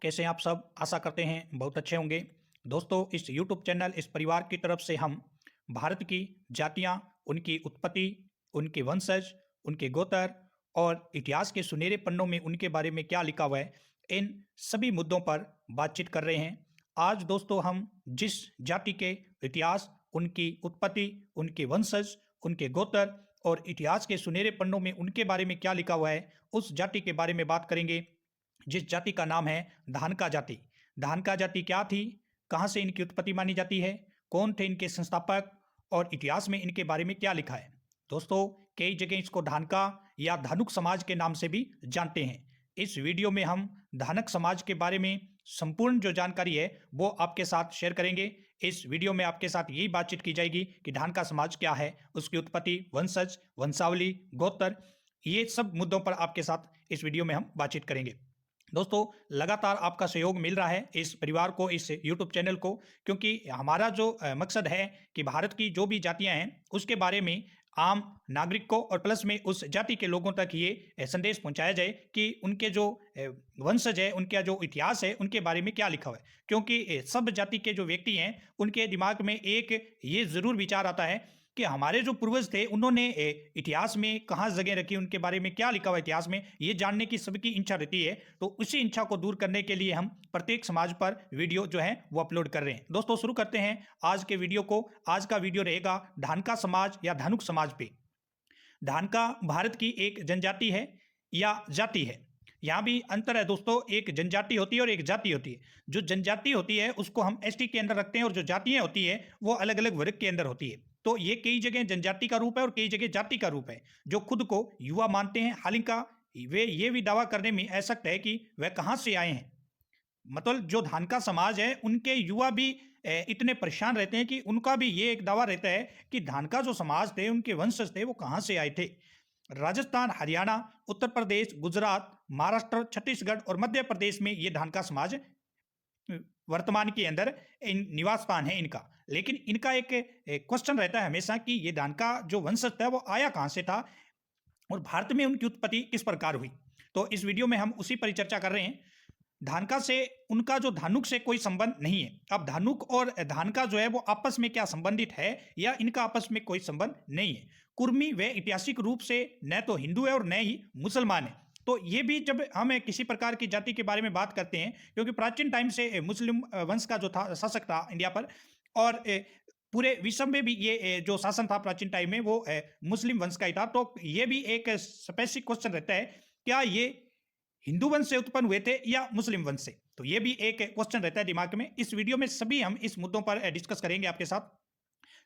कैसे हैं आप सब? आशा करते हैं बहुत अच्छे होंगे। दोस्तों, इस यूट्यूब चैनल, इस परिवार की तरफ से हम भारत की जातियाँ, उनकी उत्पत्ति, उनके वंशज, उनके गोत्र और इतिहास के सुनहरे पन्नों में उनके बारे में क्या लिखा हुआ है, इन सभी मुद्दों पर बातचीत कर रहे हैं। आज दोस्तों हम जिस जाति के इतिहास, उनकी उत्पत्ति, उनके वंशज, उनके गोत्र और इतिहास के सुनहरे पन्नों में उनके बारे में क्या लिखा हुआ है, उस जाति के बारे में बात करेंगे, जिस जाति का नाम है धानका जाति। धानका जाति क्या थी? कहाँ से इनकी उत्पत्ति मानी जाती है? कौन थे इनके संस्थापक? और इतिहास में इनके बारे में क्या लिखा है? दोस्तों, कई जगह इसको धानका या धानुक समाज के नाम से भी जानते हैं। इस वीडियो में हम धानक समाज के बारे में संपूर्ण जो जानकारी है वो आपके साथ शेयर करेंगे। इस वीडियो में आपके साथ यही बातचीत की जाएगी कि धानका समाज क्या है, उसकी उत्पत्ति, वंशज, वंशावली, गोत्र, ये सब मुद्दों पर आपके साथ इस वीडियो में हम बातचीत करेंगे। दोस्तों, लगातार आपका सहयोग मिल रहा है इस परिवार को, इस यूट्यूब चैनल को, क्योंकि हमारा जो मकसद है कि भारत की जो भी जातियां हैं उसके बारे में आम नागरिक को और प्लस में उस जाति के लोगों तक ये संदेश पहुंचाया जाए कि उनके जो वंशज है, उनका जो इतिहास है, उनके बारे में क्या लिखा हुआ है। क्योंकि सब जाति के जो व्यक्ति हैं उनके दिमाग में एक ये जरूर विचार आता है कि हमारे जो पूर्वज थे उन्होंने इतिहास में कहाँ जगह रखी, उनके बारे में क्या लिखा हुआ इतिहास में, ये जानने की सबकी इच्छा रहती है। तो उसी इच्छा को दूर करने के लिए हम प्रत्येक समाज पर वीडियो जो है वो अपलोड कर रहे हैं। दोस्तों, शुरू करते हैं आज के वीडियो को। आज का वीडियो रहेगा धानका समाज या धानुक समाज पे। धानका भारत की एक जनजाति है या जाति है। यहाँ भी अंतर है दोस्तों, एक जनजाति होती है और एक जाति होती है। जो जनजाति होती है उसको हम एसटी के अंदर रखते हैं और जो जातियां होती है वो अलग अलग वर्ग के अंदर होती है। तो ये कई जगह जनजाति का रूप है और कई जगह जाति का रूप है। जो खुद को युवा मानते हैं, हालांकि वे ये भी दावा करने में असक्त है कि वह कहाँ से आए हैं। मतलब जो धानका समाज है उनके युवा भी इतने परेशान रहते हैं कि उनका भी ये एक दावा रहता है कि धानका जो समाज थे, उनके वंशज थे, वो कहाँ से आए थे। राजस्थान, हरियाणा, उत्तर प्रदेश, गुजरात, महाराष्ट्र, छत्तीसगढ़ और मध्य प्रदेश में ये धानका समाज वर्तमान के अंदर निवास स्थान है इनका। लेकिन इनका एक क्वेश्चन रहता है हमेशा कि ये धानका जो वंशज था वो आया कहाँ से था और भारत में उनकी उत्पत्ति किस प्रकार हुई। तो इस वीडियो में हम उसी पर चर्चा कर रहे हैं। धानका से उनका जो धानुक से कोई संबंध नहीं है। अब धानुक और धानका जो है वो आपस में क्या संबंधित है या इनका आपस में कोई संबंध नहीं है। कुर्मी वे ऐतिहासिक रूप से न तो हिंदू है और न ही मुसलमान है। तो ये भी जब हम किसी प्रकार की जाति के बारे में बात करते हैं, क्योंकि प्राचीन टाइम से मुस्लिम वंश का जो था शासक था इंडिया पर, और पूरे विश्व में भी ये जो शासन था प्राचीन टाइम में वो मुस्लिम वंश का ही था। तो ये भी एक स्पेसिफिक क्वेश्चन रहता है, क्या ये हिंदू वंश से उत्पन्न हुए थे या मुस्लिम वंश से। तो ये भी एक क्वेश्चन रहता है दिमाग में। इस वीडियो में सभी हम इस मुद्दों पर डिस्कस करेंगे आपके साथ।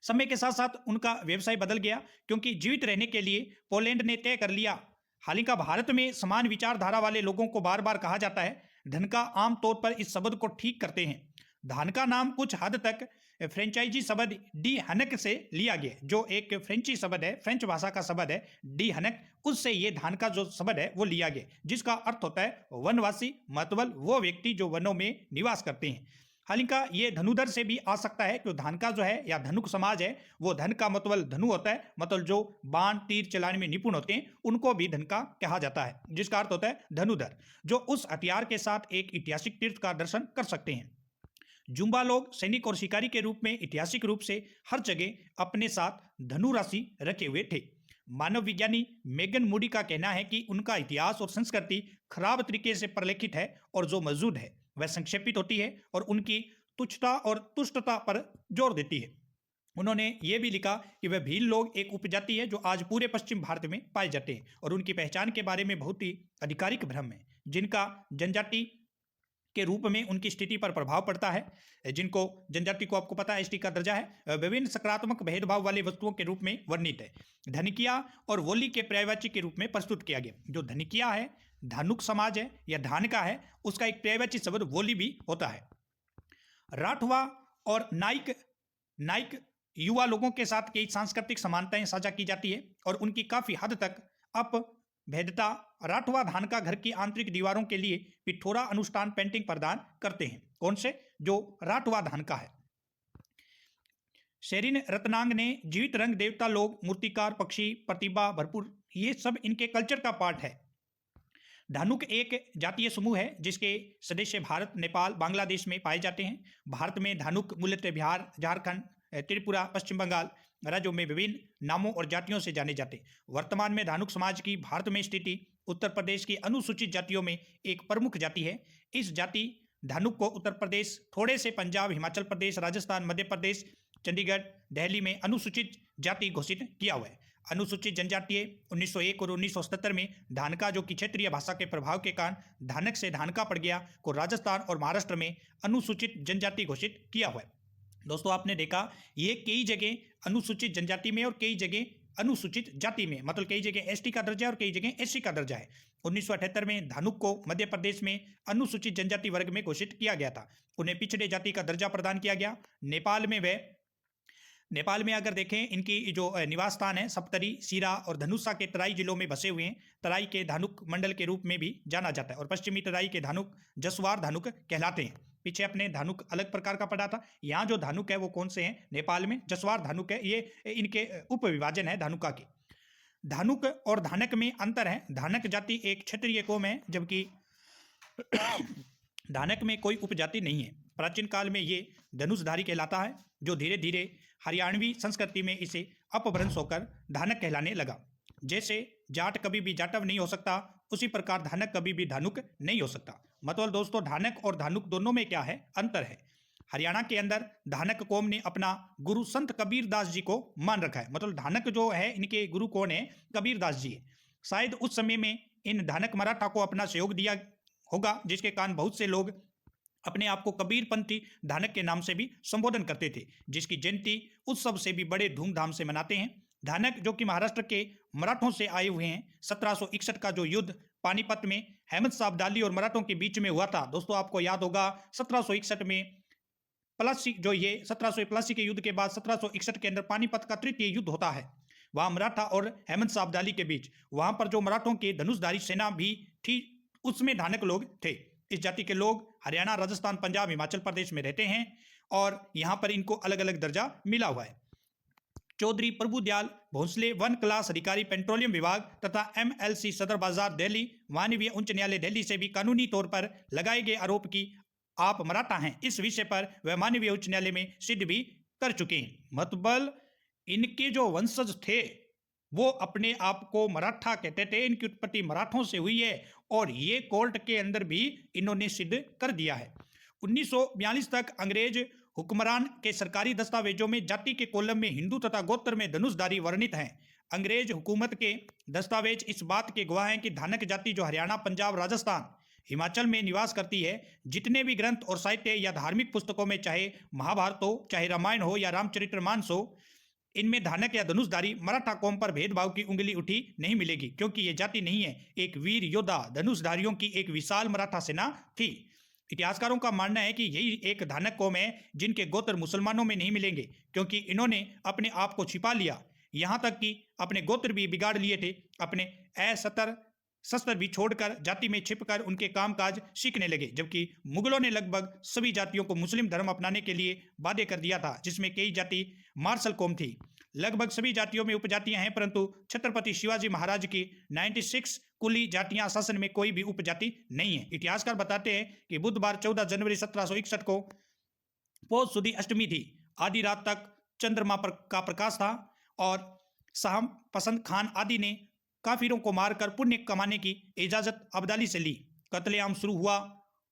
समय के साथ साथ उनका व्यवसाय बदल गया, क्योंकि जीवित रहने के लिए पोलैंड ने तय कर लिया। हालांकि भारत में समान विचारधारा वाले लोगों को बार बार कहा जाता है। धनका आमतौर पर इस शब्द को ठीक करते हैं। धान का नाम कुछ हद तक फ्रेंचाइजी शब्द डी हनक से लिया गया, जो एक फ्रेंची शब्द है, फ्रेंच भाषा का शब्द है डी हनक, उससे ये धान का जो शब्द है वो लिया गया, जिसका अर्थ होता है वनवासी, मतलब वो व्यक्ति जो वनों में निवास करते हैं। हालांकि ये धनुधर से भी आ सकता है, क्योंकि धान का जो है या धनुक समाज है वो धन का मतलब धनु होता है, मतलब जो बाण तीर चलाने में निपुण होते हैं उनको भी धन का कहा जाता है, जिसका अर्थ होता है धनुधर, जो उस हथियार के साथ एक ऐतिहासिक तीर्थ का दर्शन कर सकते हैं। जुम्बा लोग सैनिक और शिकारी के रूप में ऐतिहासिक रूप से हर जगह अपने साथ धनु राशि रखे हुए थे। मानव विज्ञानी मेगन मूडी का कहना है कि उनका इतिहास और संस्कृति खराब तरीके से प्रलेखित है और जो मौजूद है वह संक्षेपित होती है और उनकी तुच्छता और तुष्टता पर जोर देती है। उन्होंने ये भी लिखा कि वह भील लोग एक उपजाति है जो आज पूरे पश्चिम भारत में पाए जाते हैं और उनकी पहचान के बारे में बहुत ही आधिकारिक भ्रम है, जिनका जनजाति के रूप में उनकी स्थिति पर प्रभाव पड़ता है। जिनको जनजाति को आपको पता है एसटी का दर्जा है, विभिन्न सकारात्मक भेदभाव वाले वस्तुओं के रूप में वर्णित है। धनिकिया और वोली के पर्यायवाची के रूप में प्रस्तुत किया गया। जो धनिकिया है, धानुक समाज है या धानका है, उसका एक पर्यायवाची शब्द वोली भी होता है। राठवा और नाइक नाइक युवा लोगों के साथ कई सांस्कृतिक समानताएं साझा की जाती है और उनकी काफी हद तक भेदता। राठवा धान का घर की आंतरिक दीवारों के लिए पिठोरा अनुष्ठान पेंटिंग प्रदान करते हैं। कौन से? जो राठवा धान का है। शेरिन रत्नांग ने जीवित रंग देवता लोग, मूर्तिकार, पक्षी, प्रतिभा भरपूर, ये सब इनके कल्चर का पार्ट है। धानुक एक जातीय समूह है जिसके सदस्य भारत, नेपाल, बांग्लादेश में पाए जाते हैं। भारत में धानुक मूलतः बिहार, झारखंड, त्रिपुरा, पश्चिम बंगाल राज्यों में विभिन्न नामों और जातियों से जाने जाते हैं। वर्तमान में धानुक समाज की भारत में स्थिति उत्तर प्रदेश की अनुसूचित जातियों में एक प्रमुख जाति है। इस जाति धानुक को उत्तर प्रदेश, थोड़े से पंजाब, हिमाचल प्रदेश, राजस्थान, मध्य प्रदेश, चंडीगढ़, दिल्ली में अनुसूचित जाति घोषित किया हुआ है। अनुसूचित जनजातीय 1901 और 1977 में धानका, जो कि क्षेत्रीय भाषा के प्रभाव के कारण धानक से धानका पड़ गया, को राजस्थान और महाराष्ट्र में अनुसूचित जनजाति घोषित किया हुआ है। दोस्तों आपने देखा ये कई जगह अनुसूचित जनजाति में और कई जगह अनुसूचित जाति में, मतलब कई जगह एसटी का दर्जा और कई जगह एससी का दर्जा है। 1978 में धानुक को मध्य प्रदेश में अनुसूचित जनजाति वर्ग में घोषित किया गया था। उन्हें पिछड़े जाति का दर्जा प्रदान किया गया। नेपाल में अगर देखें, इनकी जो निवास स्थान है सप्तरी, सीरा और धनुषा के तराई जिलों में बसे हुए हैं। तराई के धानुक मंडल के रूप में भी जाना जाता है और पश्चिमी तराई के धानुक जसवार धानुक कहलाते हैं। पीछे अपने धानुक अलग प्रकार का पड़ा था। यहाँ जो धानुक है वो कौन से हैं? नेपाल में जसवार धानुक है, ये इनके उप विभाजन है धानुका के। धानुक और धानक में अंतर है। धानक जाति एक क्षेत्रीय कौम है, जबकि धानक में कोई उपजाति नहीं है। प्राचीन काल में ये धनुषधारी कहलाता है, जो धीरे धीरे हरियाणवी संस्कृति में इसे अपभ्रंश होकर धानक कहलाने लगा। जैसे जाट कभी भी जाटव नहीं हो सकता, उसी प्रकार धानक कभी भी धानुक नहीं हो सकता। मतलब दोस्तों धानक और धानुक दोनों में क्या है? अंतर है। हरियाणा के अंदर धानक कौम ने अपना गुरु संत कबीरदास जी को मान रखा है। मतलब धानक जो है इनके गुरु कौन है? कबीरदास जी है। शायद उस समय में इन धानक मराठा को अपना सहयोग दिया होगा, जिसके कारण बहुत से लोग अपने आप को कबीरपंथी धानक के नाम से भी संबोधन करते थे, जिसकी जयंती उत्सव से भी बड़े धूमधाम से मनाते हैं। धानक जो कि महाराष्ट्र के मराठों से आए हुए हैं। 1761 का जो युद्ध पानीपत में अहमद शाह अब्दाली और मराठों के बीच में हुआ था, दोस्तों आपको याद होगा 1761 में प्लासी, जो ये 1781 के युद्ध के बाद 1761 के अंदर पानीपत का तृतीय युद्ध होता है। वहां मराठा और अहमद शाह अब्दाली के बीच, वहां पर जो मराठों की धनुषधारी सेना भी थी, उसमें धानक लोग थे। इस जाति के लोग हरियाणा, राजस्थान, पंजाब, हिमाचल प्रदेश में रहते हैं और यहाँ पर इनको अलग अलग दर्जा मिला हुआ है। चौधरी प्रभुदयाल भोसले, वन क्लास अधिकारी, पेट्रोलियम विभाग तथा MLC सदर बाजार दिल्ली, मानवीय उच्च न्यायालय दिल्ली से भी कानूनी तौर पर लगाए गए आरोप की आप मराठा हैं, इस विषय पर वह मानवीय उच्च न्यायालय में सिद्ध भी कर चुके हैं। मतलब इनके जो वंशज थे वो अपने आप को मराठा कहते थे, इनकी उत्पत्ति मराठों से हुई है और ये कोर्ट के अंदर भी इन्होंने सिद्ध कर दिया है। 1942 तक अंग्रेज हुक्मरान के सरकारी दस्तावेजों में जाति के कॉलम में हिंदू तथा गोत्र में धनुषधारी वर्णित हैं। अंग्रेज हुकूमत के दस्तावेज इस बात के गवाह हैं कि धानक जाति जो हरियाणा, पंजाब, राजस्थान, हिमाचल में निवास करती है, जितने भी ग्रंथ और साहित्य या धार्मिक पुस्तकों में, चाहे महाभारत हो, चाहे रामायण हो या रामचरितमानस हो, इनमें धानक या धनुषधारी मराठा कौम पर भेदभाव की उंगली उठी नहीं मिलेगी, क्योंकि ये जाति नहीं है, एक वीर योद्धा धनुषधारियों की एक विशाल मराठा सेना थी। इतिहासकारों का मानना है कि यही एक धानक कौम है जिनके गोत्र मुसलमानों में नहीं मिलेंगे, क्योंकि इन्होंने अपने आप को छिपा लिया, यहाँ तक कि अपने गोत्र भी बिगाड़ लिए थे। अपने असतर शस्त्र भी छोड़कर जाति में छिपकर उनके कामकाज सीखने लगे, जबकि मुगलों ने लगभग सभी जातियों को मुस्लिम धर्म अपनाने के लिए बाध्य कर दिया था, जिसमें कई जाति मार्शल कौम थी। लगभग सभी जातियों में उपजातियां हैं, परंतु छत्रपति शिवाजी महाराज की 96 कुली जातियां शासन में कोई भी उपजाति नहीं है। इतिहासकार बताते हैं कि बुधवार 14 जनवरी 1761 को पौष सुदी अष्टमी थी। आधी रात तक चंद्रमा का प्रकाश था और शाह पसंद खान आदि ने काफिरों को मारकर पुण्य कमाने की इजाजत अब्दाली से ली। कत्लेआम शुरू हुआ।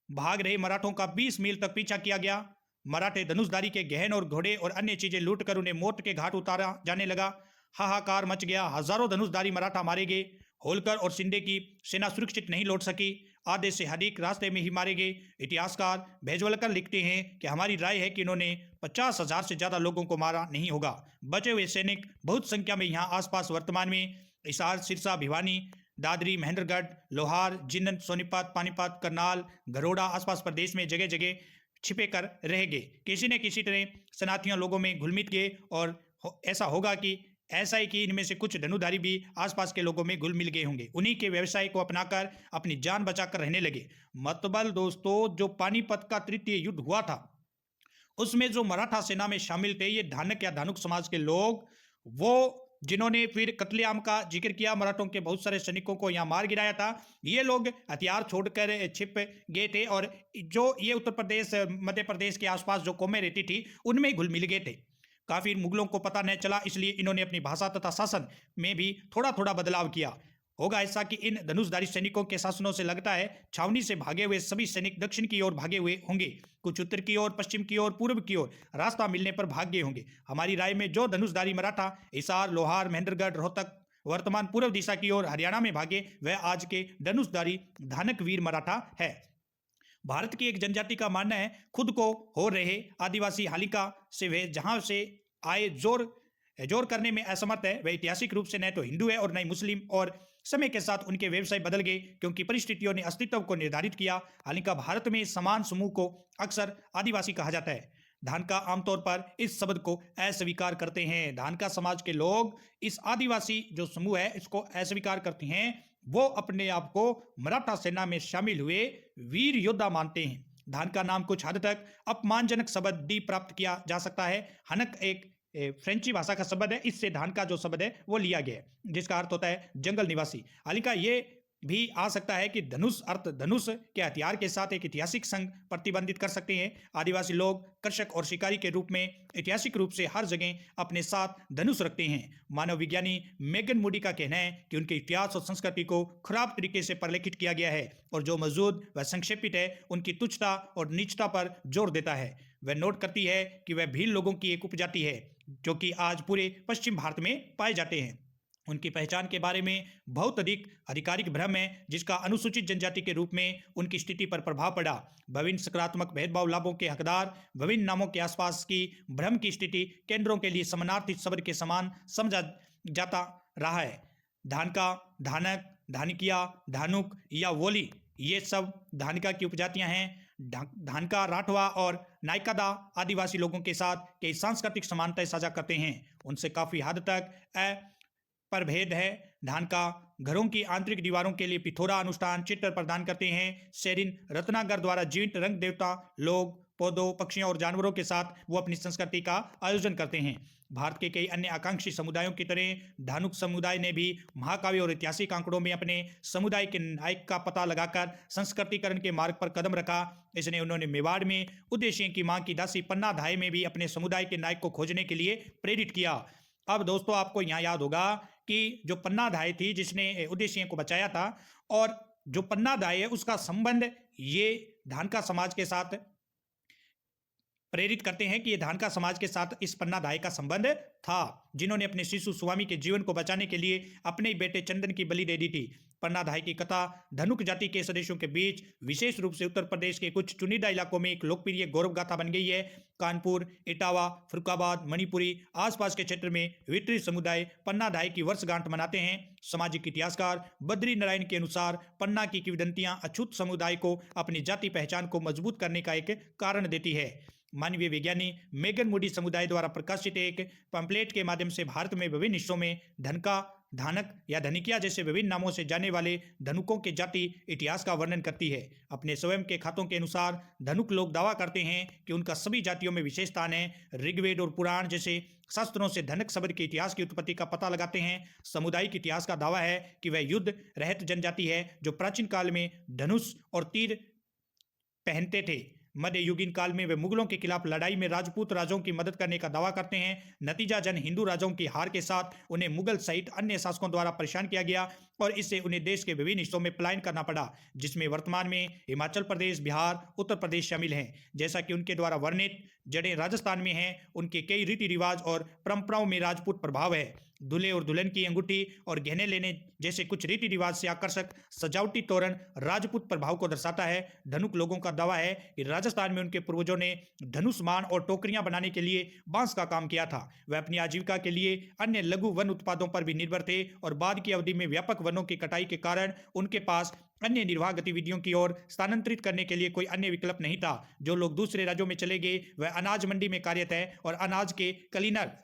भाग रहे मराठों का 20 मील तक पीछा किया गया। मराठे धनुषधारी के गहन और घोड़े और अन्य चीजें लूटकर उन्हें मौत के घाट उतारा जाने लगा। हाहाकार मच गया। हजारों धनुषधारी मराठा मारे गए। होलकर और शिंदे की सेना सुरक्षित नहीं लौट सकी। आधे से अधिक रास्ते में ही मारे गए। इतिहासकार भेजवलकर लिखते हैं कि हमारी राय है कि इन्होंने 50,000 से ज्यादा लोगों को मारा नहीं होगा। बचे हुए सैनिक बहुत संख्या में यहाँ आसपास वर्तमान में हिसार, सिरसा, भिवानी, दादरी, महेंद्रगढ़, लोहार, जिन्न, सोनीपत, पानीपत, करनाल, गरोड़ा आसपास प्रदेश में जगह जगह छिपे कर रह गए। किसी न किसी तरह शरणार्थियों लोगों में घुल मिल गए और ऐसा होगा कि ऐसा ही कि इनमें से कुछ धनुधारी भी आसपास के लोगों में घुल मिल गए होंगे। उन्हीं के व्यवसाय को अपनाकर अपनी जान बचाकर रहने लगे। मतलब दोस्तों जो पानीपत का तृतीय युद्ध हुआ था उसमें जो मराठा सेना में शामिल थे ये धानक या धानुक समाज के लोग, वो जिन्होंने फिर कत्लेआम का जिक्र किया, मराठों के बहुत सारे सैनिकों को यहाँ मार गिराया था। ये लोग हथियार छोड़कर छिप गए थे और जो ये उत्तर प्रदेश मध्य प्रदेश के आसपास जो कौमें रहती थी उनमें घुल मिल गए थे। काफी मुगलों को पता नहीं चला, इसलिए इन्होंने अपनी भाषा तथा शासन में भी थोड़ा थोड़ा बदलाव किया। होगा ऐसा कि इन धनुषधारी सैनिकों के शासनों से लगता है छावनी से भागे हुए सभी सैनिक दक्षिण की ओर भागे हुए होंगे, कुछ उत्तर की ओर, पश्चिम की ओर, पूर्व की ओर रास्ता मिलने पर भाग गए होंगे। हमारी राय में जो धनुषधारी मराठा हिसार, लोहार, महेंद्रगढ़, रोहतक वर्तमान पूर्व दिशा की ओर हरियाणा में भागे वह आज के धनुषधारी धानक वीर मराठा है। भारत की एक जनजाति का मानना है खुद को हो रहे आदिवासी हालिका से वे जहां से आए जोर करने में असमर्थ है। वह ऐतिहासिक रूप से न तो हिंदू है और न ही मुस्लिम, और समय के साथ उनके व्यवसाय बदल गए क्योंकि परिस्थितियों ने अस्तित्व को निर्धारित किया। हालांकि भारत में समान समूह को अक्सर आदिवासी कहा जाता है। धानका आमतौर पर इस शब्द को अस्वीकार करते हैं। धानका समाज के लोग इस आदिवासी जो समूह है इसको अस्वीकार करते हैं। वो अपने आप को मराठा सेना में शामिल हुए वीर योद्धा मानते हैं। धानका नाम कुछ हद तक अपमानजनक शब्द डी प्राप्त किया जा सकता है। हनक एक फ्रेंची भाषा का शब्द है, इससे धान का जो शब्द है वो लिया गया है जिसका अर्थ होता है जंगल निवासी। हालांकि ये भी आ सकता है कि धनुष अर्थ धनुष के हथियार के साथ एक ऐतिहासिक संघ प्रतिबंधित कर सकते हैं। आदिवासी लोग कृषक और शिकारी के रूप में ऐतिहासिक रूप से हर जगह अपने साथ धनुष रखते हैं। मानव विज्ञानी मेगन मूडी का कहना है कि उनके इतिहास और संस्कृति को खराब तरीके से परिलक्षित किया गया है और जो मौजूद व संक्षेपित है उनकी तुच्छता और नीचता पर जोर देता है। वह नोट करती है कि वह भील लोगों की एक उपजाति है जो कि आज पूरे पश्चिम भारत में पाए जाते हैं। उनकी पहचान के बारे में बहुत अधिक आधिकारिक भ्रम है जिसका अनुसूचित जनजाति के रूप में उनकी स्थिति पर प्रभाव पड़ा। विभिन्न सकारात्मक भेदभाव लाभों के हकदार विभिन्न नामों के आसपास की भ्रम की स्थिति केंद्रों के लिए समानार्थी शब्द के समान समझा जाता रहा है। धानका, धानक, धानकिया, धानुक या वोली ये सब धानका की उपजातियां हैं। धानका, राठवा और नायकादा आदिवासी लोगों के साथ कई सांस्कृतिक समानताएं साझा करते हैं। उनसे काफी हद तक परभेद है। धानका घरों की आंतरिक दीवारों के लिए पिथौरा अनुष्ठान चित्र प्रदान करते हैं। सेरिन रत्नागर द्वारा जीवित रंग देवता लोग, पौधों, पक्षियों और जानवरों के साथ वो अपनी संस्कृति का आयोजन करते हैं। भारत के कई अन्य आकांक्षी समुदायों की तरह धानुक समुदाय ने भी महाकाव्य और ऐतिहासिक आंकड़ों में अपने समुदाय के नायक का पता लगाकर संस्कृतिकरण के मार्ग पर कदम रखा। इसने उन्होंने मेवाड़ में उद्देश्य की मां की दासी पन्ना धाय में भी अपने समुदाय के नायक को खोजने के लिए प्रेरित किया। अब दोस्तों आपको यहाँ याद होगा कि जो पन्ना धाय थी जिसने उद्देश्य को बचाया था, और जो पन्ना धाय है उसका संबंध ये धानका समाज के साथ प्रेरित करते हैं कि ये धानका समाज के साथ इस पन्ना धाय का संबंध था जिन्होंने अपने शिशु स्वामी के जीवन को बचाने के लिए अपने ही बेटे चंदन की बलि दे दी थी। पन्ना धाय की कथा धनुक जाति के सदस्यों के बीच विशेष रूप से उत्तर प्रदेश के कुछ चुनिंदा इलाकों में एक लोकप्रिय गौरव गाथा बन गई है। कानपुर, इटावा, फरुखाबाद, मणिपुरी आसपास के क्षेत्र में वितरित समुदाय पन्ना धाय की वर्षगांठ मनाते हैं। सामाजिक इतिहासकार बद्री नारायण के अनुसार पन्ना की किंवदंतियां अछूत समुदाय को अपनी जाति पहचान को मजबूत करने का एक कारण देती है। मानवीय विज्ञानी मेगन मूडी समुदाय द्वारा प्रकाशित एक पंपलेट के माध्यम से भारत में विभिन्न हिस्सों में धनका, धानक या धनिकिया जैसे विभिन्न नामों से जाने वाले धनुकों के जाति इतिहास का वर्णन करती है। अपने स्वयं के खातों के अनुसार धनुक लोग दावा करते हैं कि उनका सभी जातियों में विशेष स्थान है। ऋग्वेद और पुराण जैसे शास्त्रों से धनक शब्द के इतिहास की उत्पत्ति का पता लगाते हैं। सामुदायिक इतिहास का दावा है कि वह युद्ध रहित जनजाति है जो प्राचीन काल में धनुष और तीर पहनते थे। मध्ययुगीन काल में वे मुगलों के खिलाफ लड़ाई में राजपूत राजाओं की मदद करने का दावा करते हैं। नतीजा जन हिंदू राजाओं की हार के साथ उन्हें मुगल सहित अन्य शासकों द्वारा परेशान किया गया और इससे उन्हें देश के विभिन्न हिस्सों में पलायन करना पड़ा, जिसमें वर्तमान में हिमाचल प्रदेश, बिहार, उत्तर प्रदेश शामिल हैं। जैसा कि उनके द्वारा वर्णित जड़ें राजस्थान में हैं, उनके कई रीति रिवाज और परंपराओं में राजपूत प्रभाव है। दूल्हे और दुल्हन की अंगूठी और गहने लेने जैसे कुछ रीति रिवाज से आकर्षक सजावटी तोरण राजपूत प्रभाव को दर्शाता है। धनुक लोगों का दावा है कि राजस्थान में उनके पूर्वजों ने धनुष मान और टोकरियां बनाने के लिए बांस का काम किया था। वे अपनी आजीविका के लिए अन्य लघु वन उत्पादों पर भी निर्भर थे और बाद की अवधि में व्यापक वनों की कटाई के कारण उनके पास अन्य निर्वाह गतिविधियों की ओर स्थानांतरित करने के लिए कोई अन्य विकल्प नहीं था। जो लोग दूसरे राज्यों में चले गए वह अनाज मंडी में कार्यरत है और अनाज के क्लीनर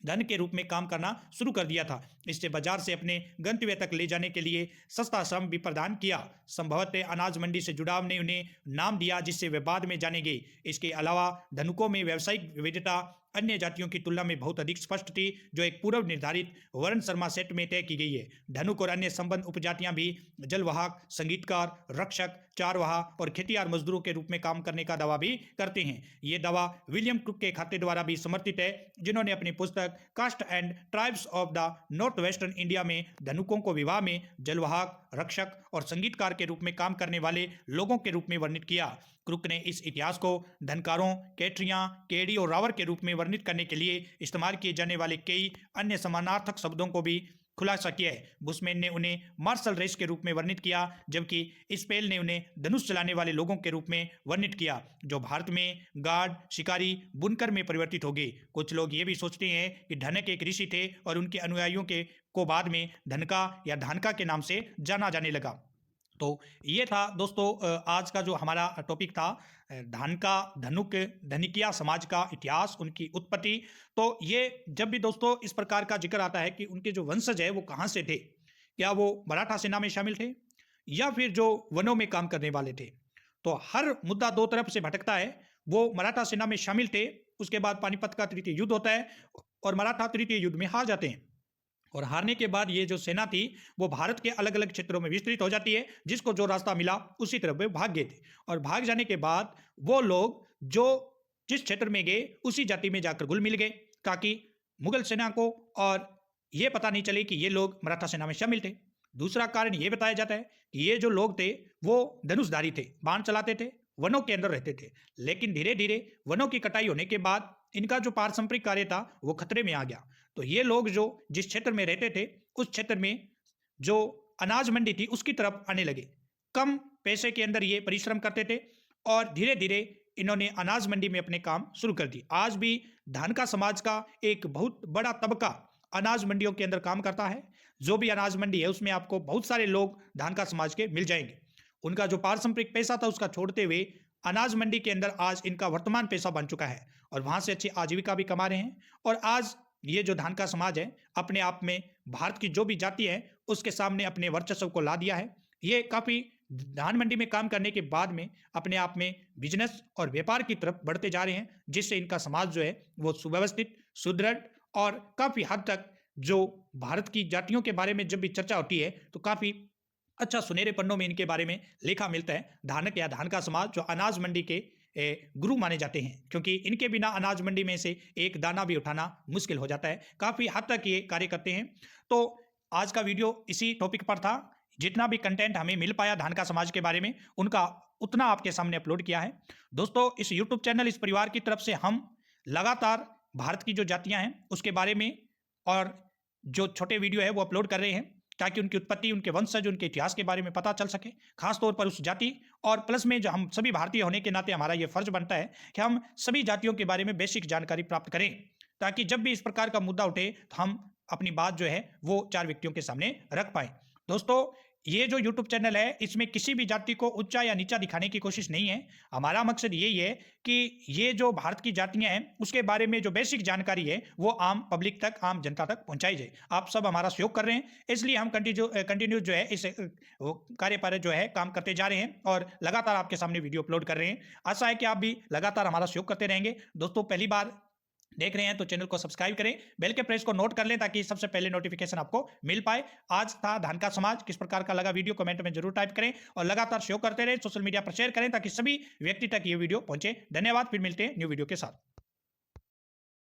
धन के रूप में काम करना शुरू कर दिया था। इससे बाजार से अपने गंतव्य तक ले जाने के लिए सस्ता श्रम भी प्रदान किया। संभवतः अनाज मंडी से जुड़ाव ने उन्हें नाम दिया जिससे वे बाद में जाने गए। इसके अलावा धनुकों में व्यावसायिक विविधता अन्य जातियों की तुलना में बहुत अधिक स्पष्ट थी, जो एक पूर्व निर्धारित वर्ण शर्मा सेट में तय की गई है। धनुक और अन्य संबंध उपजातियां भी जलवाहक, संगीतकार, रक्षक, चारवाहा और खेतियार मजदूरों के रूप में काम करने का दावा भी करते हैं। ये दावा विलियम क्रुक के खाते द्वारा भी समर्थित है, जिन्होंने अपनी पुस्तक caste and tribes of the north western India में धनुकों को विवाह में जलवाहक, रक्षक और संगीतकार के रूप में काम करने वाले लोगों के रूप में वर्णित किया। क्रुक ने इस इतिहास को धनकारों, कैटरियां, केडी और रावर के रूप में वर्णित करने के लिए इस्तेमाल किए जाने वाले कई अन्य समानार्थक शब्दों को भी खुलासा किया है। बुशमैन ने उन्हें मार्शल रेस के रूप में वर्णित किया, जबकि स्पेल ने उन्हें धनुष चलाने वाले लोगों के रूप में वर्णित किया, जो भारत में गार्ड, शिकारी, बुनकर में परिवर्तित हो गए। कुछ लोग ये भी सोचते हैं कि ढनक एक ऋषि थे और उनके अनुयायियों के को बाद में धनका या धानका के नाम से जाना जाने लगा। तो ये था दोस्तों आज का जो हमारा टॉपिक था, धानका, धनुक, धनिकिया समाज का इतिहास, उनकी उत्पत्ति। तो ये जब भी दोस्तों इस प्रकार का जिक्र आता है कि उनके जो वंशज है वो कहाँ से थे, क्या वो मराठा सेना में शामिल थे या फिर जो वनों में काम करने वाले थे, तो हर मुद्दा दो तरफ से भटकता है। वो मराठा सेना में शामिल थे, उसके बाद पानीपत का तृतीय युद्ध होता है और मराठा तृतीय युद्ध में हार जाते हैं, और हारने के बाद ये जो सेना थी वो भारत के अलग अलग क्षेत्रों में विस्तृत हो जाती है, जिसको जो रास्ता मिला उसी तरफ वे भाग गए थे। और भाग जाने के बाद वो लोग जो जिस क्षेत्र में गए उसी जाति में जाकर घुल मिल गए, ताकि मुगल सेना को और ये पता नहीं चले कि ये लोग मराठा सेना में शामिल थे। दूसरा कारण ये बताया जाता है कि ये जो लोग थे वो धनुषधारी थे, बाण चलाते थे, वनों के अंदर रहते थे, लेकिन धीरे धीरे वनों की कटाई होने के बाद इनका जो पारंपरिक कार्य था वो खतरे में आ गया। तो ये लोग जो जिस क्षेत्र में रहते थे उस क्षेत्र में जो अनाज मंडी थी उसकी तरफ आने लगे। कम पैसे के अंदर ये परिश्रम करते थे और धीरे धीरे इन्होंने अनाज मंडी में अपने काम शुरू कर दिए। आज भी धानका समाज का एक बहुत बड़ा तबका अनाज मंडियों के अंदर काम करता है। जो भी अनाज मंडी है उसमें आपको बहुत सारे लोग धानका समाज के मिल जाएंगे। उनका जो पारंपरिक पैसा था उसका छोड़ते हुए अनाज मंडी के अंदर आज इनका वर्तमान पैसा बन चुका है और वहां से अच्छी आजीविका भी कमा रहे हैं। और आज ये जो धानका समाज है अपने आप में भारत की जो भी जाति है उसके सामने अपने वर्चस्व को ला दिया है। ये काफी धान मंडी में काम करने के बाद में अपने आप में बिजनेस और व्यापार की तरफ बढ़ते जा रहे हैं, जिससे इनका समाज जो है वो सुव्यवस्थित, सुदृढ़ और काफी हद तक जो भारत की जातियों के बारे में जब भी चर्चा होती है तो काफी अच्छा सुनहरे पन्नों में इनके बारे में लिखा मिलता है। धानक या धानका समाज जो अनाज मंडी के गुरु माने जाते हैं, क्योंकि इनके बिना अनाज मंडी में से एक दाना भी उठाना मुश्किल हो जाता है। काफी हद तक ये कार्य करते हैं। तो आज का वीडियो इसी टॉपिक पर था। जितना भी कंटेंट हमें मिल पाया धानका समाज के बारे में उनका उतना आपके सामने अपलोड किया है। दोस्तों इस यूट्यूब चैनल, इस परिवार की तरफ से हम लगातार भारत की जो जातियां हैं उसके बारे में और जो छोटे वीडियो है वो अपलोड कर रहे हैं, ताकि उनकी उत्पत्ति, उनके वंशज, उनके इतिहास के बारे में पता चल सके, खासतौर पर उस जाति। और प्लस में जो हम सभी भारतीय होने के नाते हमारा ये फर्ज बनता है कि हम सभी जातियों के बारे में बेसिक जानकारी प्राप्त करें, ताकि जब भी इस प्रकार का मुद्दा उठे तो हम अपनी बात जो है वो चार व्यक्तियों के सामने रख पाए। दोस्तों ये जो YouTube चैनल है इसमें किसी भी जाति को ऊंचा या नीचा दिखाने की कोशिश नहीं है। हमारा मकसद यही है कि ये जो भारत की जातियां हैं उसके बारे में जो बेसिक जानकारी है वो आम पब्लिक तक, आम जनता तक पहुंचाई जाए। आप सब हमारा सहयोग कर रहे हैं, इसलिए हम कंटिन्यू जो है इस कार्य पर जो है काम करते जा रहे हैं और लगातार आपके सामने वीडियो अपलोड कर रहे हैं। आशा है कि आप भी लगातार हमारा सहयोग करते रहेंगे। दोस्तों पहली बार देख रहे हैं तो चैनल को सब्सक्राइब करें, बेल के प्रेस को नोट कर लें ताकि सबसे पहले नोटिफिकेशन आपको मिल पाए। आज था धानका समाज, किस प्रकार का लगा वीडियो कमेंट में जरूर टाइप करें और लगातार शेयर करते रहें, सोशल मीडिया पर शेयर करें ताकि सभी व्यक्ति तक ये वीडियो पहुंचे। धन्यवाद, फिर मिलते हैं न्यू वीडियो के साथ।